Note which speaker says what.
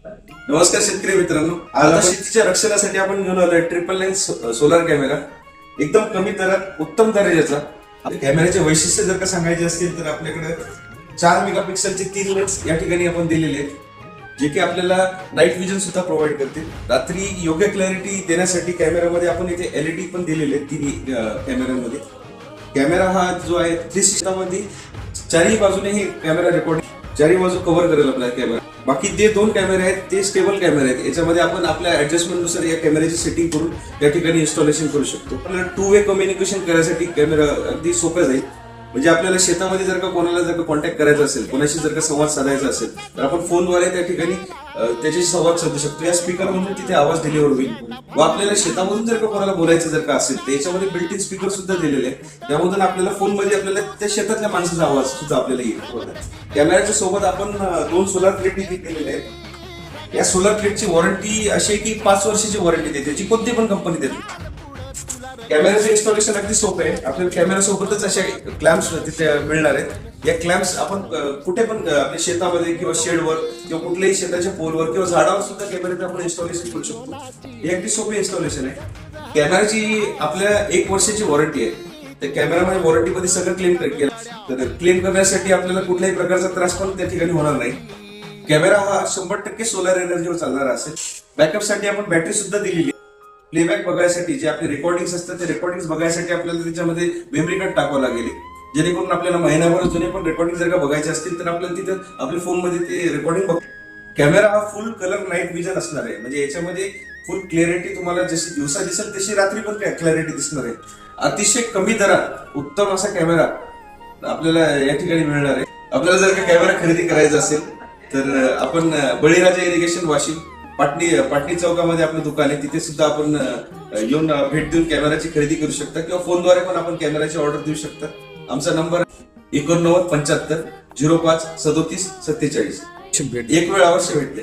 Speaker 1: नमस्कार शेतकरी मित्रांनो, आज आपण शेतीच्या रक्षणासाठी आपण घेऊन आलोय 999 सोलार कॅमेरा. एकदम कमी दरात उत्तम दर्जाचा. कॅमेऱ्याचे वैशिष्ट्य जर का सांगायचे असतील तर आपल्याकडे 4 मेगापिक्सलचे 3 लेन्स या ठिकाणी आपण दिलेले आहेत, जे की आपल्याला नाईट विजन सुद्धा प्रोव्हाइड करतील. रात्री योग्य क्लॅरिटी देण्यासाठी कॅमेरामध्ये आपण इथे LED पण दिलेले आहेत तिन्ही कॅमेऱ्यांमध्ये. कॅमेरा हा जो आहे 360 मध्ये चारही बाजूने हे कॅमेरा रेकॉर्डिंग चारही बाजू कव्हर करेल आपला कॅमेरा. बाकी जे 2 कॅमेरे आहेत ते स्टेबल कॅमेरे आहेत. याच्यामध्ये आपण आपल्या ऍडजस्टमेंटनुसार या कॅमेऱ्याची सेटिंग करून या ठिकाणी इन्स्टॉलेशन करू शकतो. आपल्याला 2 वे कम्युनिकेशन करायसाठी कॅमेरा अगदी सोपं जाईल. म्हणजे आपल्याला शेतामध्ये जर का कोणाला जर का कॉन्टॅक्ट करायचा असेल, कोणाशी जर का संवाद साधायचा असेल तर आपण फोनद्वारे त्या ठिकाणी त्याच्याशी संवाद साधू शकतो. या स्पीकर मधून तिथे आवाज डिलिव्हर होईल. व आपल्याला शेतामधून जर का कोणाला बोलायचं जर का असेल तर याच्यामध्ये बिल्ट इन स्पीकर सुद्धा दिलेले आहे. त्यामधून आपल्याला फोनमध्ये आपल्याला त्या शेतातल्या माणसाचा आवाज सुद्धा आपल्याला येईल. कॅमेऱ्याच्या सोबत आपण 2 सोलार प्लेट दिलेले आहेत. या सोलार प्लेटची वॉरंटी अशी आहे की 5 वर्षाची वॉरंटी देते, त्याची कोणती पण कंपनी देते. कॅमेऱ्याचं इन्स्टॉलेशन अगदी सोपं आहे. आपल्याला कॅमेरा सोबतच अशा क्लॅम्प्स तिथे मिळणार आहेत. या क्लॅम्प्स आपण कुठे पण आपल्या शेतामध्ये किंवा शेडवर किंवा कुठल्याही शेताच्या पोलवर किंवा झाडावर सुद्धा कॅमेऱ्याचं आपण इन्स्टॉलेशन करू शकतो. हे अगदी सोपे इन्स्टॉलेशन आहे. कॅमेराची आपल्या 1 वर्षाची वॉरंटी आहे. त्या कॅमेरामध्ये वॉरंटीमध्ये सगळं क्लेम केलं, तर क्लेम करण्यासाठी आपल्याला कुठल्याही प्रकारचा त्रास पण त्या ठिकाणी होणार नाही. कॅमेरा हा 100% सोलर एनर्जीवर चालणारा असेल. बॅकअप साठी आपण बॅटरी सुद्धा दिलेली आहे. प्लेबॅक बघायसाठी जे आपले रेकॉर्डिंग असतात ते रेकॉर्डिंग बघायसाठी आपल्याला त्याच्यामध्ये मेमरी कार्ड टाकावं लागेल, जेणेकरून आपल्याला महिन्याभर जुने पण रेकॉर्डिंग जर का बघायचे असतील तर आपल्याला तिथं आपल्या फोनमध्ये ते रेकॉर्डिंग बघ. कॅमेरा हा फुल कलर नाईट विजन असणार आहे. म्हणजे याच्यामध्ये फुल क्लॅरिटी तुम्हाला जशी दिवसा दिसेल तशी रात्री पण क्लॅरिटी दिसणार आहे. अतिशय कमी दरात उत्तम असा कॅमेरा आपल्याला या ठिकाणी मिळणार आहे. आपल्याला जर का कॅमेरा खरेदी करायचा असेल तर आपण बळीराजा इरिगेशन वाशिम पाटणी चौकामध्ये आपलं दुकान आहे. तिथे सुद्धा आपण येऊन भेट देऊन कॅमेराची खरेदी करू शकता किंवा फोनद्वारे पण आपण कॅमेराची ऑर्डर देऊ शकता. आमचा नंबर 89 75 05 37 47. एक वेळ अवश्य भेटते.